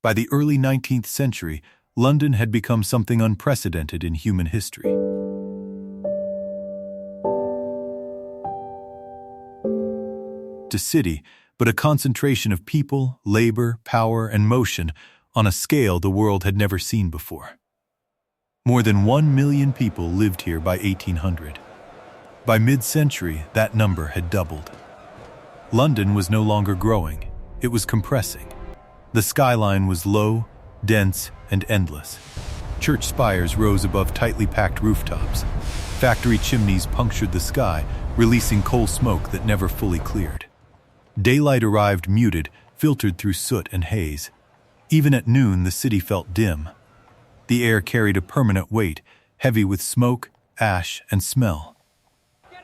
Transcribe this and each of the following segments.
By the early 19th century, London had become something unprecedented in human history. A city, but a concentration of people, labor, power, and motion on a scale the world had never seen before. More than 1 million people lived here by 1800. By mid-century, that number had doubled. London was no longer growing, it was compressing. The skyline was low, dense, and endless. Church spires rose above tightly packed rooftops. Factory chimneys punctured the sky, releasing coal smoke that never fully cleared. Daylight arrived muted, filtered through soot and haze. Even at noon, the city felt dim. The air carried a permanent weight, heavy with smoke, ash, and smell.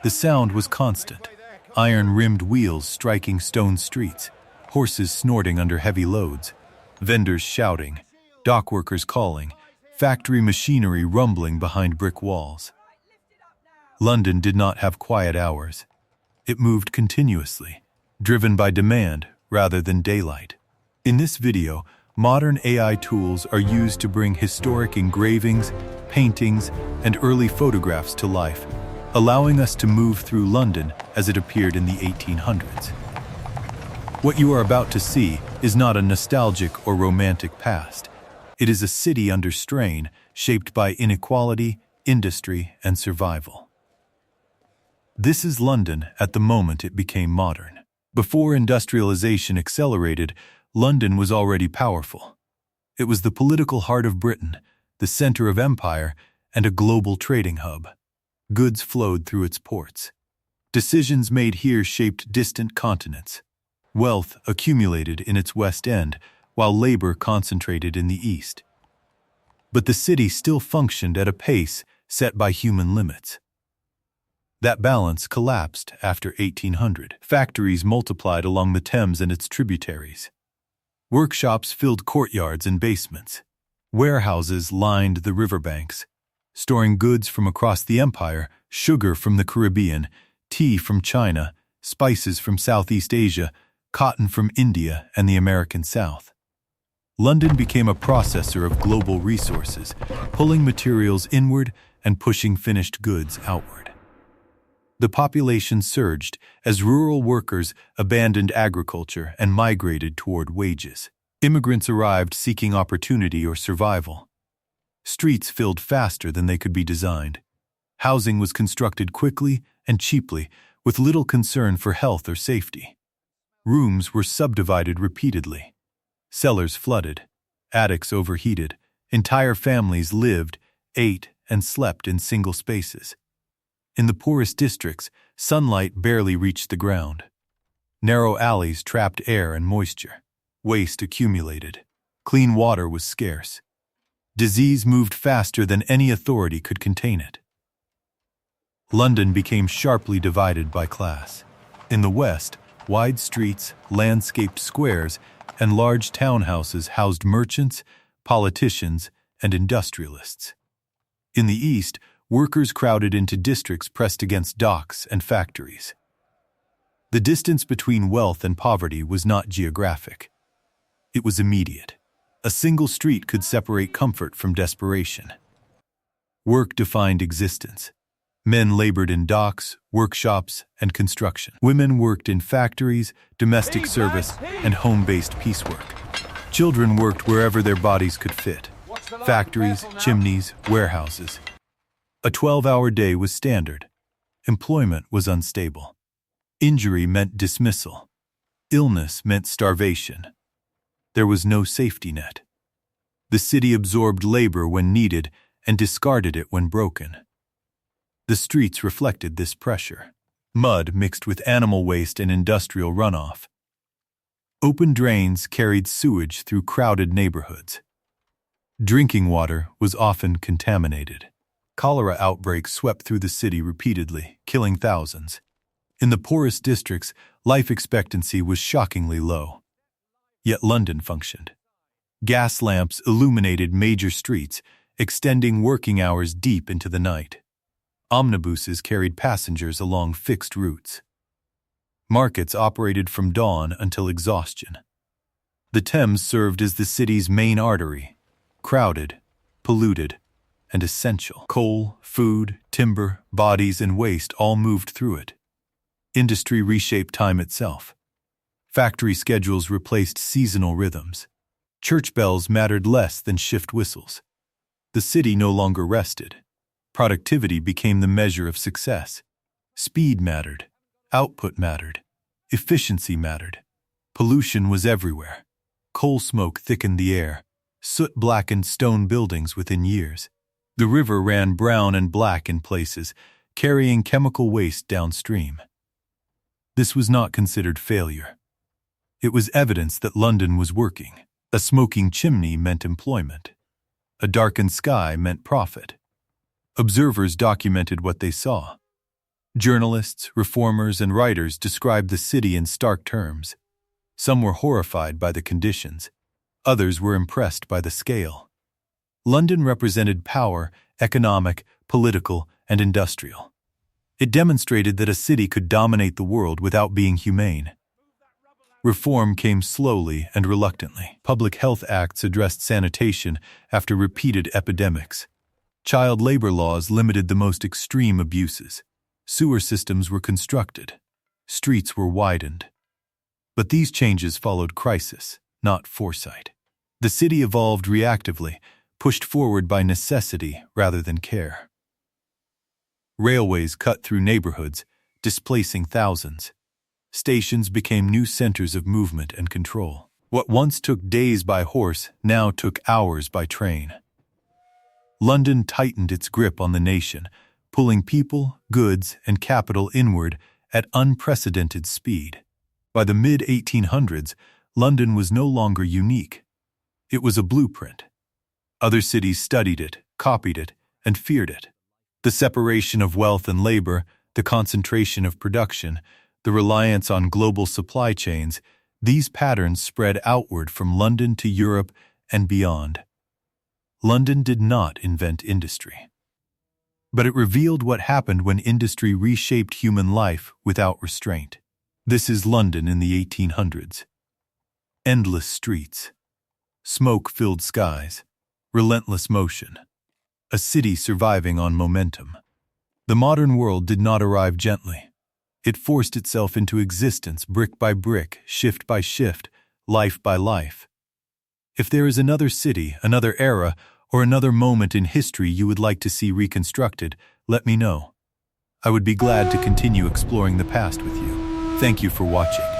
The sound was constant, iron-rimmed wheels striking stone streets, horses snorting under heavy loads, vendors shouting, dockworkers calling, factory machinery rumbling behind brick walls. London did not have quiet hours. It moved continuously, driven by demand rather than daylight. In this video, modern AI tools are used to bring historic engravings, paintings, and early photographs to life, allowing us to move through London as it appeared in the 1800s. What you are about to see is not a nostalgic or romantic past. It is a city under strain, shaped by inequality, industry, and survival. This is London at the moment it became modern. Before industrialization accelerated, London was already powerful. It was the political heart of Britain, the center of empire, and a global trading hub. Goods flowed through its ports. Decisions made here shaped distant continents. Wealth accumulated in its West End, while labor concentrated in the East. But the city still functioned at a pace set by human limits. That balance collapsed after 1800. Factories multiplied along the Thames and its tributaries. Workshops filled courtyards and basements. Warehouses lined the riverbanks, storing goods from across the empire, sugar from the Caribbean, tea from China, spices from Southeast Asia, cotton from India and the American South. London became a processor of global resources, pulling materials inward and pushing finished goods outward. The population surged as rural workers abandoned agriculture and migrated toward wages. Immigrants arrived seeking opportunity or survival. Streets filled faster than they could be designed. Housing was constructed quickly and cheaply, with little concern for health or safety. Rooms were subdivided repeatedly. Cellars flooded. Attics overheated. Entire families lived, ate, and slept in single spaces. In the poorest districts, sunlight barely reached the ground. Narrow alleys trapped air and moisture. Waste accumulated. Clean water was scarce. Disease moved faster than any authority could contain it. London became sharply divided by class. In the West, wide streets, landscaped squares, and large townhouses housed merchants, politicians, and industrialists. In the East, workers crowded into districts pressed against docks and factories. The distance between wealth and poverty was not geographic. It was immediate. A single street could separate comfort from desperation. Work defined existence. Men labored in docks, workshops, and construction. Women worked in factories, domestic service, and home-based piecework. Children worked wherever their bodies could fit. Factories, chimneys, warehouses. A 12-hour day was standard. Employment was unstable. Injury meant dismissal. Illness meant starvation. There was no safety net. The city absorbed labor when needed and discarded it when broken. The streets reflected this pressure. Mud mixed with animal waste and industrial runoff. Open drains carried sewage through crowded neighborhoods. Drinking water was often contaminated. Cholera outbreaks swept through the city repeatedly, killing thousands. In the poorest districts, life expectancy was shockingly low. Yet London functioned. Gas lamps illuminated major streets, extending working hours deep into the night. Omnibuses carried passengers along fixed routes. Markets operated from dawn until exhaustion. The Thames served as the city's main artery, crowded, polluted, and essential. Coal, food, timber, bodies, and waste all moved through it. Industry reshaped time itself. Factory schedules replaced seasonal rhythms. Church bells mattered less than shift whistles. The city no longer rested. Productivity became the measure of success. Speed mattered. Output mattered. Efficiency mattered. Pollution was everywhere. Coal smoke thickened the air. Soot blackened stone buildings within years. The river ran brown and black in places, carrying chemical waste downstream. This was not considered failure. It was evidence that London was working. A smoking chimney meant employment. A darkened sky meant profit. Observers documented what they saw. Journalists, reformers, and writers described the city in stark terms. Some were horrified by the conditions. Others were impressed by the scale. London represented power, economic, political, and industrial. It demonstrated that a city could dominate the world without being humane. Reform came slowly and reluctantly. Public health acts addressed sanitation after repeated epidemics. Child labor laws limited the most extreme abuses. Sewer systems were constructed. Streets were widened. But these changes followed crisis, not foresight. The city evolved reactively, pushed forward by necessity rather than care. Railways cut through neighborhoods, displacing thousands. Stations became new centers of movement and control. What once took days by horse now took hours by train. London tightened its grip on the nation, pulling people, goods, and capital inward at unprecedented speed. By the mid-1800s, London was no longer unique. It was a blueprint. Other cities studied it, copied it, and feared it. The separation of wealth and labor, the concentration of production, the reliance on global supply chains, these patterns spread outward from London to Europe and beyond. London did not invent industry. But it revealed what happened when industry reshaped human life without restraint. This is London in the 1800s. Endless streets. Smoke-filled skies. Relentless motion. A city surviving on momentum. The modern world did not arrive gently. It forced itself into existence brick by brick, shift by shift, life by life. If there is another city, another era, or another moment in history you would like to see reconstructed, let me know. I would be glad to continue exploring the past with you. Thank you for watching.